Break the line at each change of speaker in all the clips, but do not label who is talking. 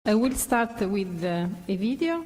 I will start with a video.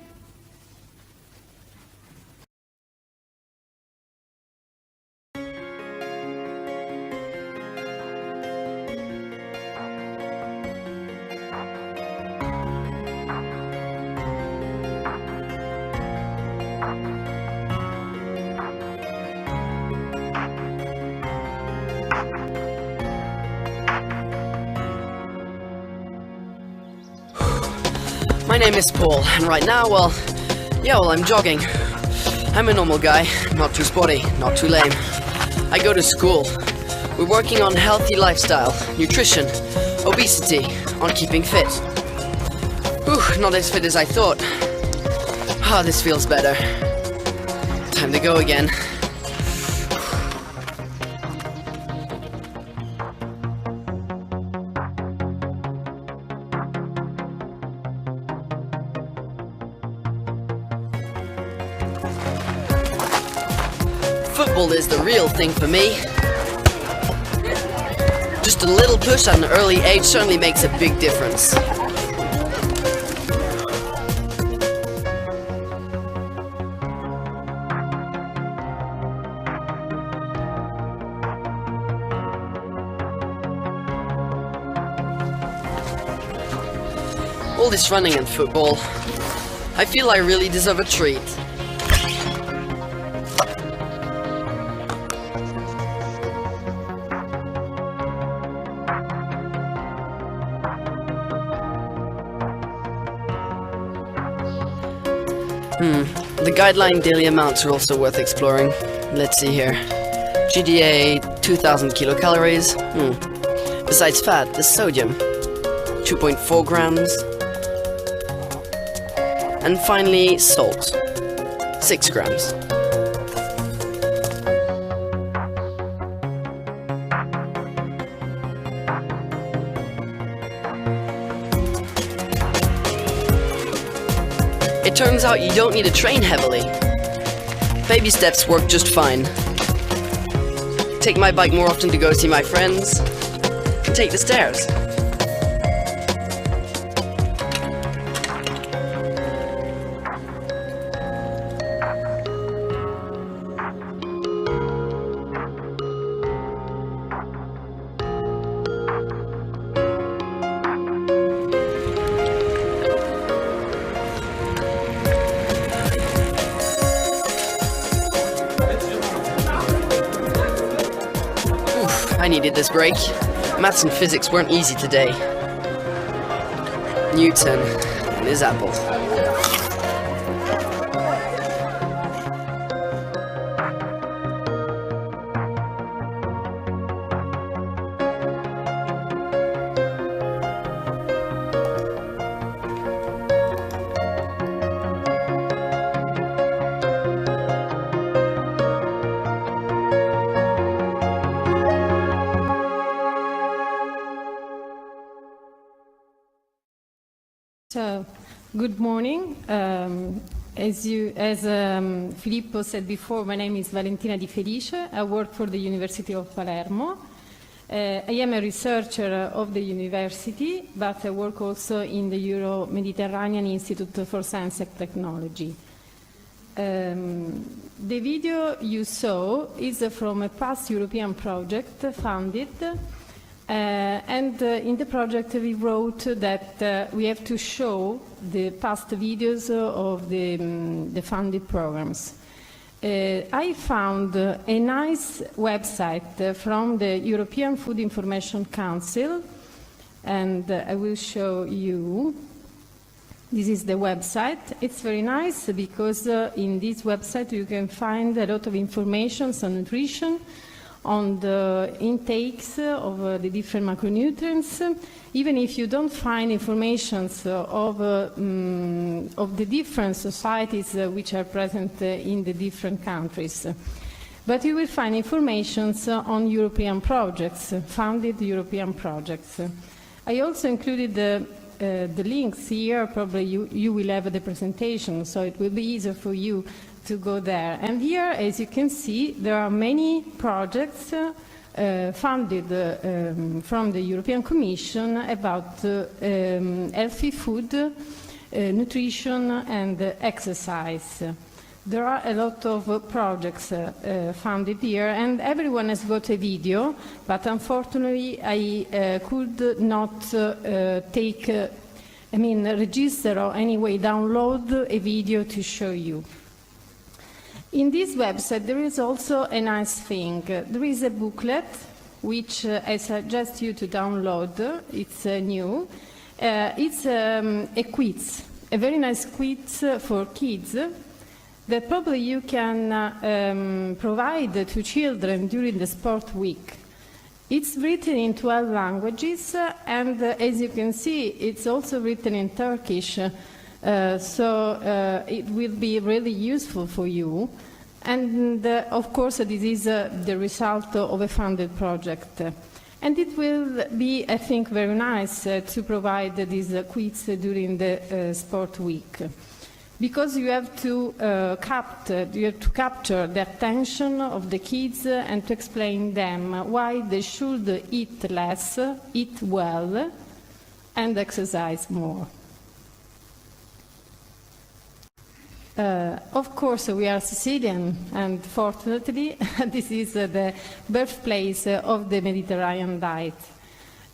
My name is Paul, and right now, I'm jogging. I'm a normal guy, not too sporty, not too lame. I go to school. We're working on healthy lifestyle, nutrition, obesity, on keeping fit. Whew, not as fit as I thought. This feels better. Time to go again. Football is the real thing for me. Just a little push at an early age certainly makes a big difference. All this running and football, I feel I really deserve a treat. The guideline daily amounts are also worth exploring. Let's see here. GDA 2000 kilocalories. Besides fat, there's sodium. 2.4 grams. And finally, salt. 6 grams. It turns out you don't need to train heavily. Baby steps work just fine. Take my bike more often to go see my friends. Take the stairs. I needed this break. Maths and physics weren't easy today. Newton and his apple.
So, good morning. As Filippo said before, my name is Valentina Di Felice. I work for the University of Palermo. I am a researcher of the university, but I work also in the Euro-Mediterranean Institute for Science and Technology. The video you saw is from a past European project funded. And in the project we wrote that we have to show the past videos of the funded programs. I found a nice website from the European Food Information Council, and I will show you. This is the website. It's very nice because in this website you can find a lot of information on nutrition, on the intakes of the different macronutrients, even if you don't find information of the different societies which are present in the different countries. But you will find information on European projects, funded European projects. I also included the links here. Probably you will have the presentation, so it will be easier for you to go there. And here, as you can see, there are many projects funded from the European Commission about healthy food, nutrition and exercise. There are a lot of projects funded here, and everyone has got a video, but unfortunately I could not register or anyway download a video to show you. In this website there is also a nice thing. There is a booklet which I suggest you to download. It's new. It's a quiz, a very nice quiz for kids that probably you can provide to children during the sport week. It's written in 12 languages, and as you can see, it's also written in Turkish, so it will be really useful for you. And of course, this is the result of a funded project. And it will be, I think, very nice to provide this quiz during the sport week. Because you have to capture the attention of the kids and to explain them why they should eat less, eat well, and exercise more. Of course, we are Sicilian, and fortunately, this is the birthplace of the Mediterranean diet.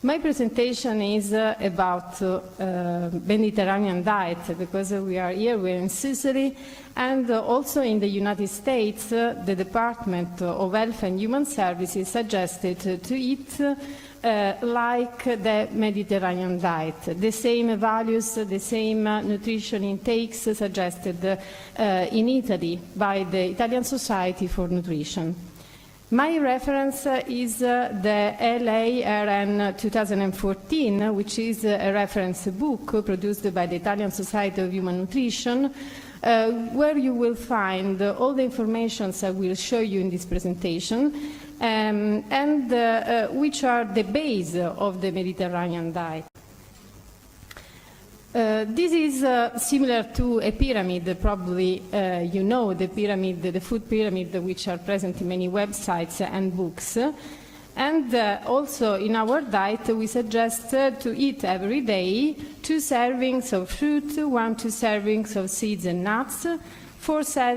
My presentation is about Mediterranean diet, because we are here, we're in Sicily, and also in the United States, the Department of Health and Human Services suggested to eat like the Mediterranean diet. The same values, the same nutrition intakes suggested in Italy by the Italian Society for Nutrition. My reference is the LARN 2014, which is a reference book produced by the Italian Society of Human Nutrition, where you will find all the information I will show you in this presentation, and which are the base of the Mediterranean diet. This is similar to a pyramid. Probably you know the pyramid, the food pyramid, which are present in many websites and books. And also in our diet we suggest to eat every day 2 servings of fruit, 1-2 servings of seeds and nuts, 4 or 5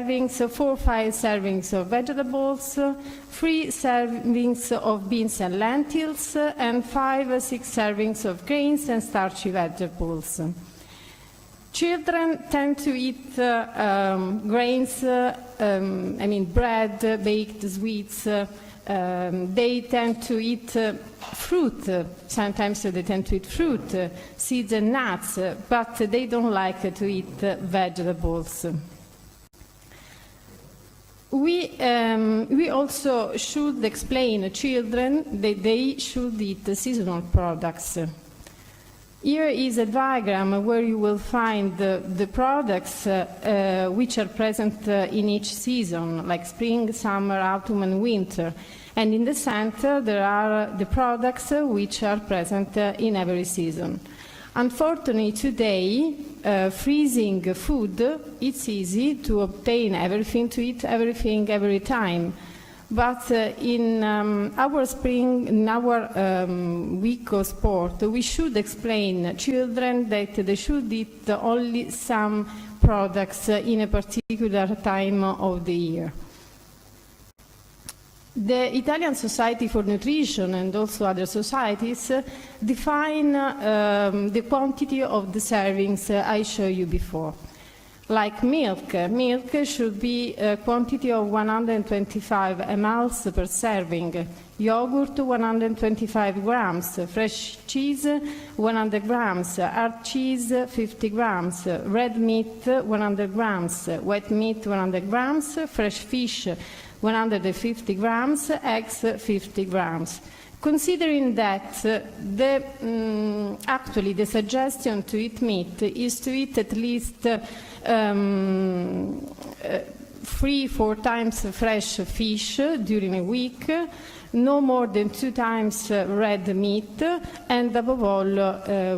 servings of vegetables, 3 servings of beans and lentils, and 5 or 6 servings of grains and starchy vegetables. Children tend to eat grains, bread, baked sweets. They tend to eat fruit. Sometimes they tend to eat fruit, seeds and nuts, but they don't like to eat vegetables. We also should explain to children that they should eat seasonal products. Here is a diagram where you will find the products which are present in each season, like spring, summer, autumn and winter. And in the center there are the products which are present in every season. Unfortunately today, freezing food, it's easy to obtain everything, to eat everything every time. But in our week of sport, we should explain children that they should eat only some products in a particular time of the year. The Italian Society for Nutrition and also other societies define the quantity of the servings I showed you before. Like milk should be a quantity of 125 ml per serving, yogurt 125 grams, fresh cheese 100 grams, hard cheese 50 grams, red meat 100 grams, white meat 100 grams, fresh fish 150 grams, eggs 50 grams. Considering that actually the suggestion to eat meat is to eat at least 3-4 times fresh fish during a week, no more than 2 times red meat, and above all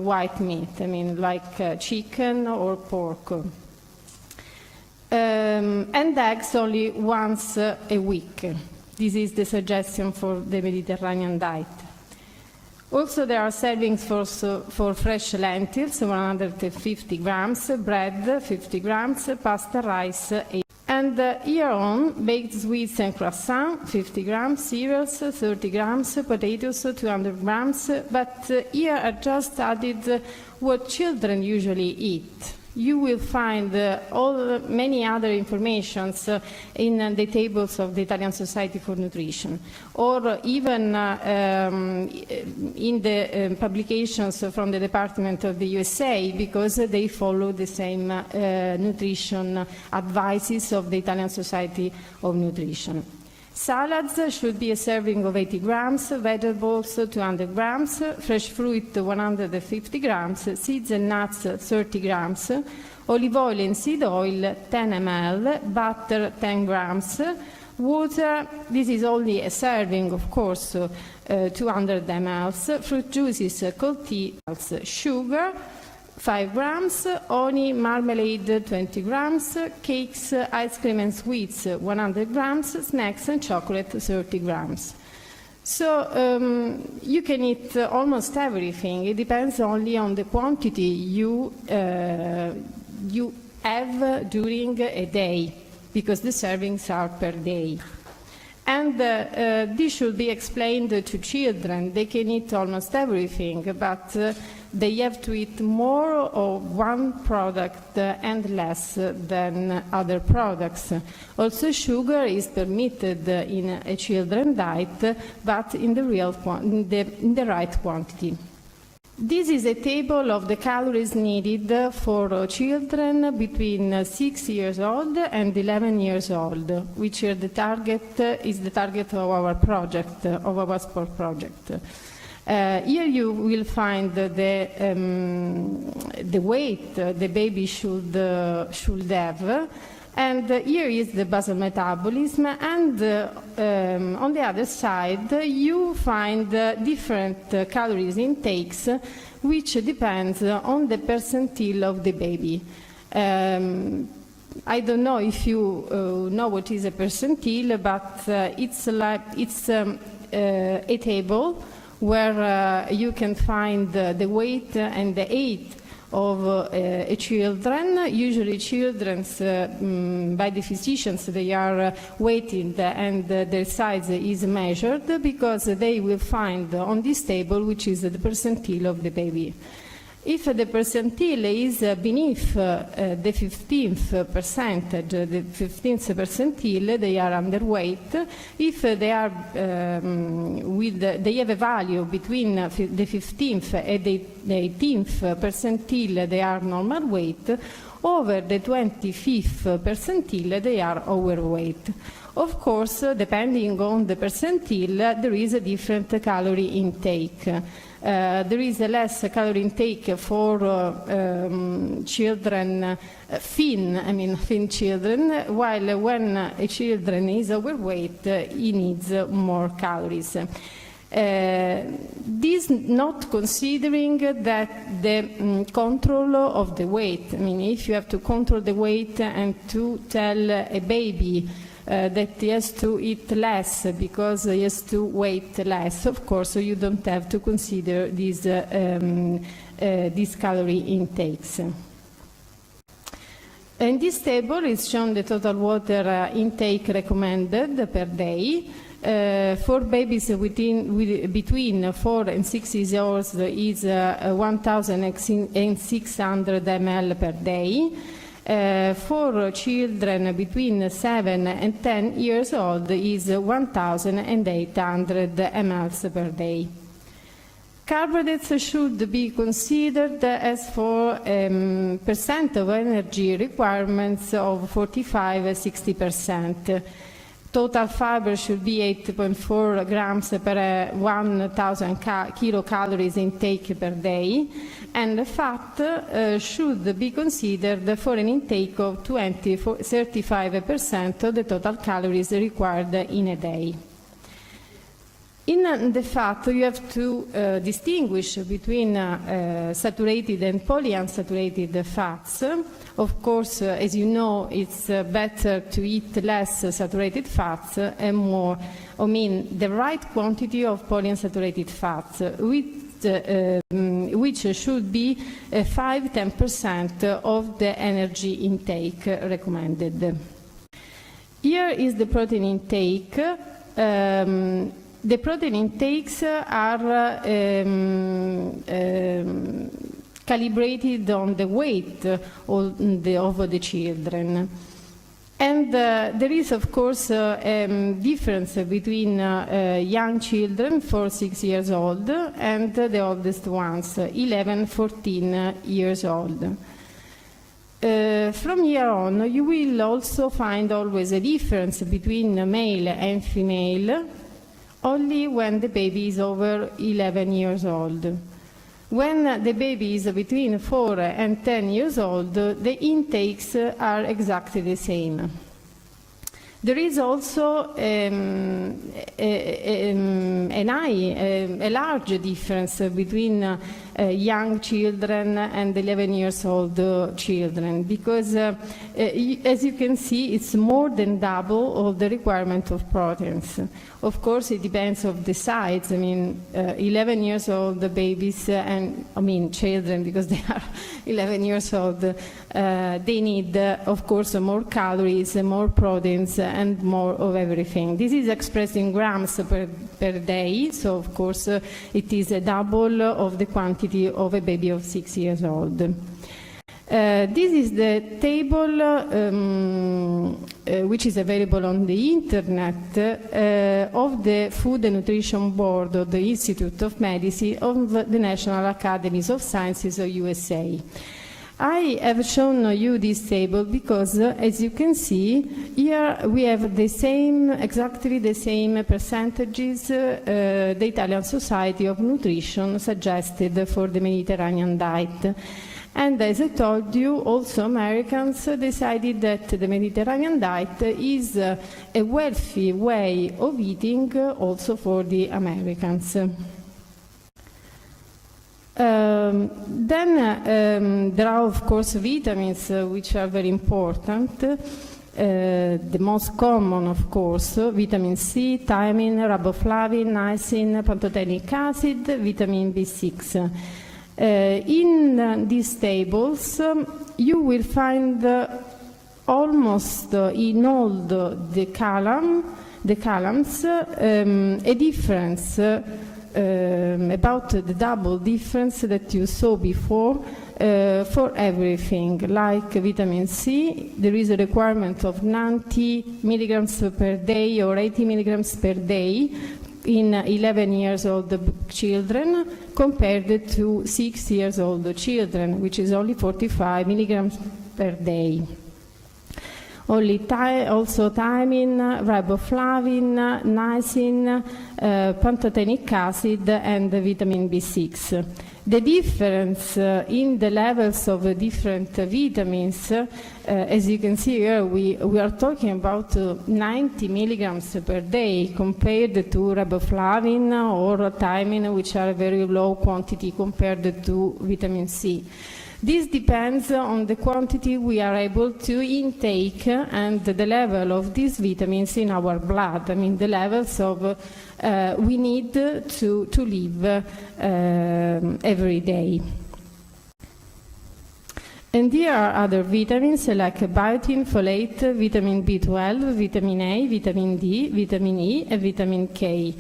white meat, like chicken or pork. And eggs only once a week. This is the suggestion for the Mediterranean diet. Also, there are servings for fresh lentils, 150 grams, bread, 50 grams, pasta, rice, 8. And here on, baked sweets and croissant, 50 grams, cereals, 30 grams, potatoes, 200 grams. But here I just added what children usually eat. You will find many other informations in the tables of the Italian Society for Nutrition, or even in the publications from the Department of the USA, because they follow the same nutrition advices of the Italian Society of Nutrition. Salads should be a serving of 80 grams, vegetables 200 grams, fresh fruit 150 grams, seeds and nuts 30 grams, olive oil and seed oil 10 ml, butter 10 grams, water, this is only a serving, of course, 200 ml, fruit juices, cold tea, sugar 5 grams, honey, marmalade 20 grams, cakes, ice cream and sweets 100 grams, snacks and chocolate 30 grams. So you can eat almost everything. It depends only on the quantity you have during a day, because the servings are per day. And this should be explained to children. They can eat almost everything, but they have to eat more of one product and less than other products. Also, sugar is permitted in a children's diet, but in the right quantity. This is a table of the calories needed for children between 6 years old and 11 years old, which is the target of our project, of our sport project. Here you will find the weight the baby should have, and here is the basal metabolism, and on the other side you find different calories intakes, which depends on the percentile of the baby. I don't know if you know what is a percentile, but it's a table where you can find the weight and the age of children. Usually children, by the physicians, they are weighted and their size is measured, because they will find on this table which is the percentile of the baby. If the percentile is beneath the 15th percentage, the 15th percentile, they are underweight. If they are they have a value between the 15th and the 18th percentile, they are normal weight. Over the 25th percentile, they are overweight. Of course, depending on the percentile, there is a different calorie intake. There is a less calorie intake for children, thin children, while when a children is overweight, he needs more calories. This not considering that the control of the weight. If you have to control the weight and to tell a baby that he has to eat less because he has to weight less, of course you don't have to consider these calorie intakes. In this table is shown the total water intake recommended per day. For babies between 4 and 6 years old is 1,600 ml per day. For children between 7 and 10 years old is 1,800 ml per day. Carbohydrates should be considered as for percent of energy requirements of 45–60%. Total fiber should be 8.4 grams per 1,000 kilocalories intake per day, and fat should be considered for an intake of 35% of the total calories required in a day. In the fat, you have to distinguish between saturated and polyunsaturated fats. Of course, as you know, it's better to eat less saturated fats and more, the right quantity of polyunsaturated fats, which should be 5–10% of the energy intake recommended. Here is the protein intake. The protein intakes are calibrated on the weight of the children. And there is, of course, a difference between young children, 4–6 years old, and the oldest ones, 11–14 years old. From here on, you will also find always a difference between male and female, only when the baby is over 11 years old. When the baby is between 4 and 10 years old, the intakes are exactly the same. There is also a large difference between young children and 11 years old children, because as you can see, it's more than double of the requirement of proteins. Of course, it depends on the size. 11 years old babies and children, because they are 11 years old, they need, of course, more calories, more proteins, and more of everything. This is expressed in grams per day, so of course it is a double of the quantity of a baby of 6 years old. This is the table which is available on the internet of the Food and Nutrition Board of the Institute of Medicine of the National Academies of Sciences of USA. I have shown you this table because, as you can see, here we have the same, exactly the same percentages the Italian Society of Nutrition suggested for the Mediterranean diet. And as I told you, also Americans decided that the Mediterranean diet is a wealthy way of eating also for the Americans. Then there are, of course, vitamins which are very important. The most common, of course, vitamin C, thiamine, riboflavin, niacin, pantothenic acid, vitamin B6. In these tables, you will find almost in all the columns a difference about the double difference that you saw before for everything. Like vitamin C, there is a requirement of 90 milligrams per day or 80 milligrams per day in 11 years old children compared to 6 years old children, which is only 45 milligrams per day. Also thiamine, riboflavin, niacin, pantothenic acid, and vitamin B6. The difference in the levels of different vitamins, as you can see here, we are talking about 90 milligrams per day compared to riboflavin or thiamine, which are a very low quantity compared to vitamin C. This depends on the quantity we are able to intake and the level of these vitamins in our blood. The levels of we need to live every day. And here are other vitamins like biotin, folate, vitamin B12, vitamin A, vitamin D, vitamin E, and vitamin K.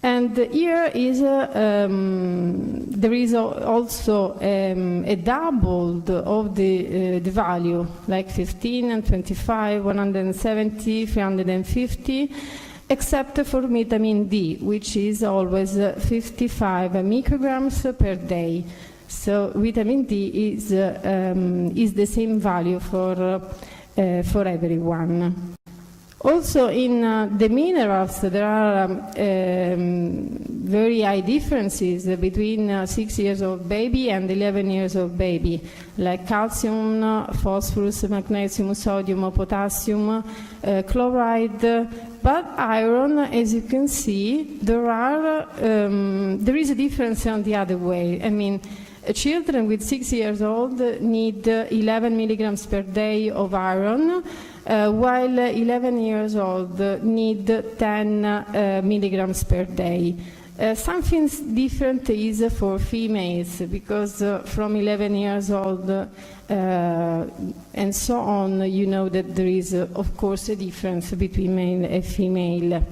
And here is there is also a double of the value, like 15 and 25, 170, 350, except for vitamin D, which is always 55 micrograms per day. So vitamin D is the same value for everyone. Also in the minerals, there are very high differences between 6-year-old baby and 11-year-old baby, like calcium, phosphorus, magnesium, sodium, potassium, chloride. But iron, as you can see, there is a difference on the other way. I mean, children with 6 years old need 11 milligrams per day of iron, while 11 years old need 10 milligrams per day. Something different is for females, because from 11 years old and so on, you know that there is, of course, a difference between male and female.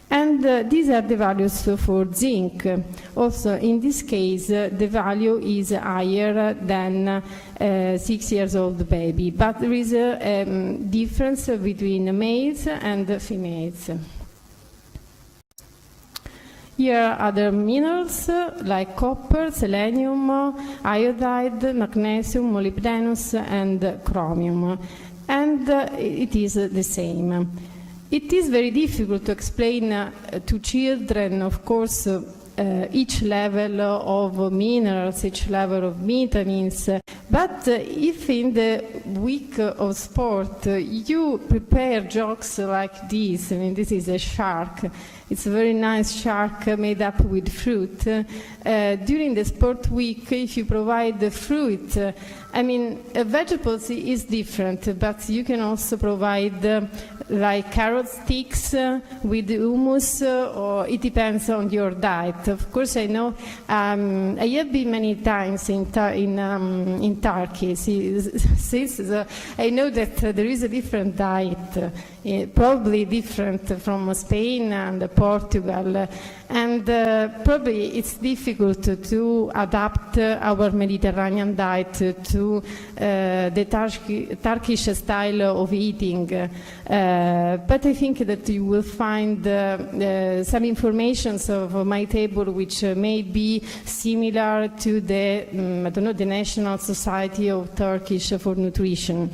And these are the values for zinc. Also, in this case, the value is higher than 6-year-old baby, but there is a difference between males and females. Here are other minerals like copper, selenium, iodide, magnesium, molybdenum, and chromium. And it is the same. It is very difficult to explain to children, of course, each level of minerals, each level of vitamins. But if in the week of sport you prepare jokes like this, I mean, this is a shark. It's a very nice shark made up with fruit. During the sport week, if you provide the fruit, I mean, vegetables is different, but you can also provide like carrot sticks with hummus, or it depends on your diet. Of course, I know I have been many times in Turkey, since I know that there is a different diet, probably different from Spain and Portugal, and probably it's difficult to adapt our Mediterranean diet to the Turkish style of eating. But I think that you will find some information of my table which may be similar to the, I don't know, the National Society of Turkish for Nutrition.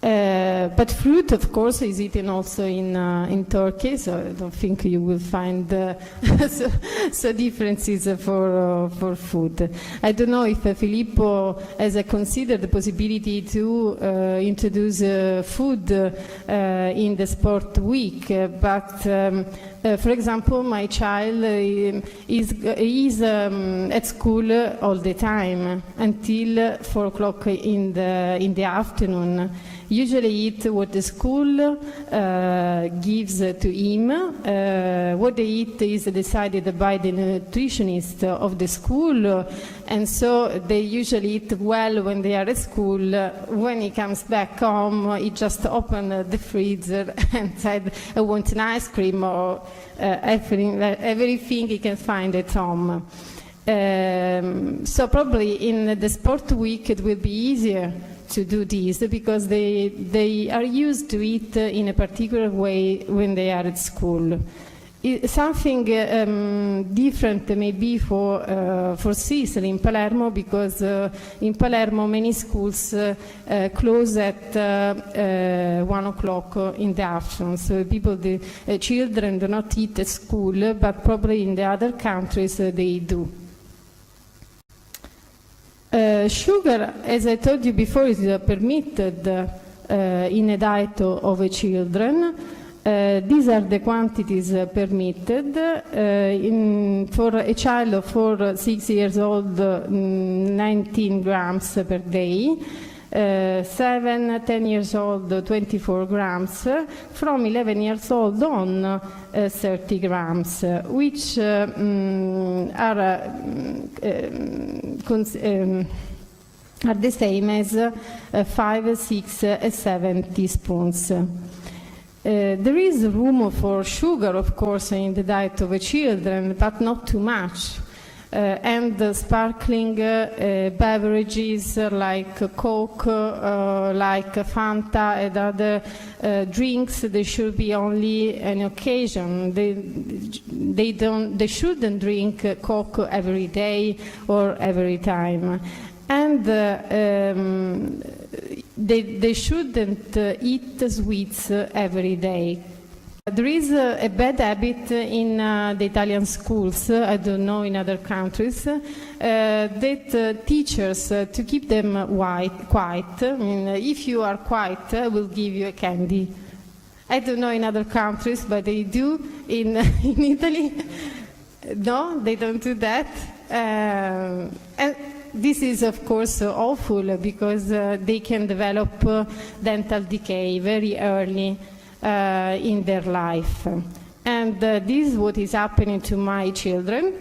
But fruit, of course, is eaten also in Turkey, so I don't think you will find so differences for food. I don't know if Filippo has considered the possibility to introduce food in the sport week, but for example, my child is at school all the time until 4 o'clock in the afternoon. Usually eat what the school gives to him. What they eat is decided by the nutritionist of the school, and so they usually eat well when they are at school. When he comes back home, he just opens the freezer and said, I want an ice cream, or everything he can find at home. So probably in the sport week it will be easier to do this, because they are used to eat in a particular way when they are at school. Something different may be for Sicily, in Palermo, because in Palermo many schools close at 1 o'clock in the afternoon. So the children do not eat at school, but probably in the other countries they do. Sugar, as I told you before, is permitted in a diet of a children. These are the quantities permitted. For a child of 6 years old, 19 grams per day. 10 years old, 24 grams. From 11 years old on, 30 grams, which are the same as 5, 6, and 7 teaspoons. There is room for sugar, of course, in the diet of children, but not too much. And sparkling beverages like Coke, like Fanta, and other drinks, they should be only an occasion. They shouldn't drink Coke every day or every time. And they shouldn't eat sweets every day. There is a bad habit in the Italian schools, I don't know in other countries, that teachers, to keep them quiet, I mean, if you are quiet, I will give you a candy. I don't know in other countries, but they do in Italy. No, they don't do that. And this is, of course, awful because they can develop dental decay very early in their life. And this is what is happening to my children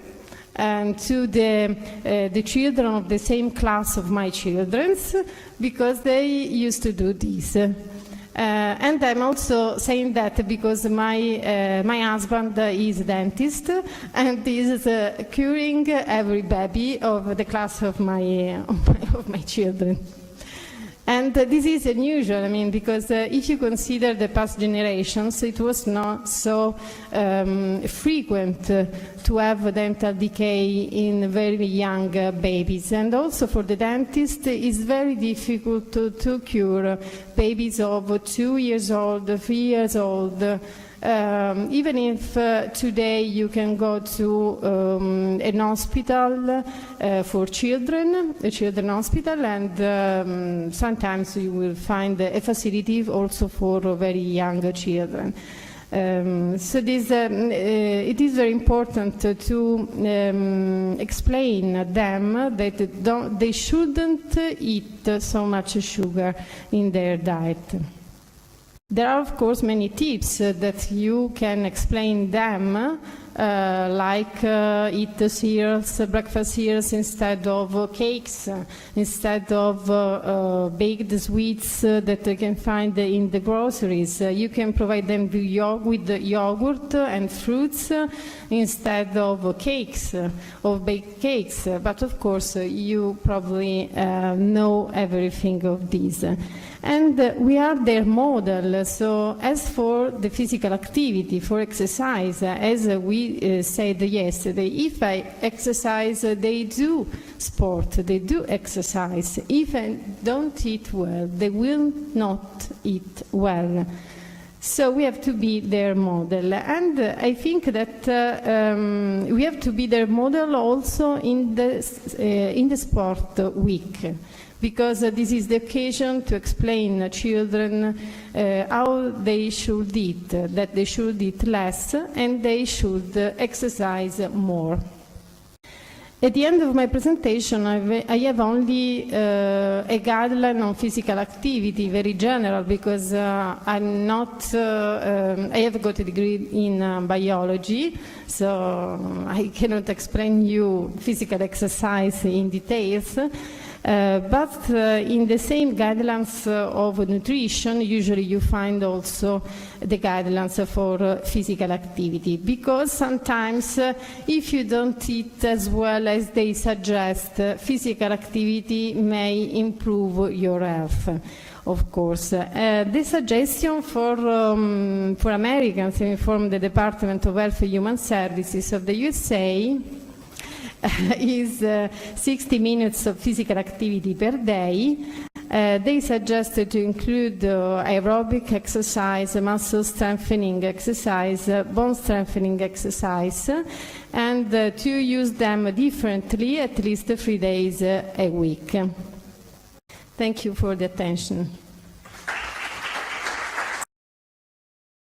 and to the children of the same class of my children's, because they used to do this. And I'm also saying that because my husband is a dentist and is curing every baby of the class of my children. And this is unusual, I mean, because if you consider the past generations, it was not so frequent to have dental decay in very young babies. And also for the dentist, it's very difficult to cure babies of 2 years old, 3 years old. Even if today you can go to an hospital for children, a children's hospital, and sometimes you will find a facility also for very young children. So this, it is very important to explain them that they shouldn't eat so much sugar in their diet. There are, of course, many tips that you can explain them, like eat cereals, breakfast cereals instead of cakes, instead of baked sweets that you can find in the groceries. You can provide them with yogurt and fruits instead of cakes, of baked cakes. But of course, you probably know everything of this. And we are their model. So as for the physical activity, for exercise, as we said yesterday, if I exercise, they do sport, they do exercise. If I don't eat well, they will not eat well. So we have to be their model. And I think that we have to be their model also in the sport week, because this is the occasion to explain children how they should eat, that they should eat less and they should exercise more. At the end of my presentation, I have only a guideline on physical activity, very general, because I'm not, I have got a degree in biology, so I cannot explain you physical exercise in details. But in the same guidelines of nutrition, usually you find also the guidelines for physical activity, because sometimes if you don't eat as well as they suggest, physical activity may improve your health. Of course. The suggestion for Americans from the Department of Health and Human Services of the USA is 60 minutes of physical activity per day. They suggested to include aerobic exercise, muscle strengthening exercise, bone strengthening exercise, and to use them differently at least 3 days a week. Thank you for the attention.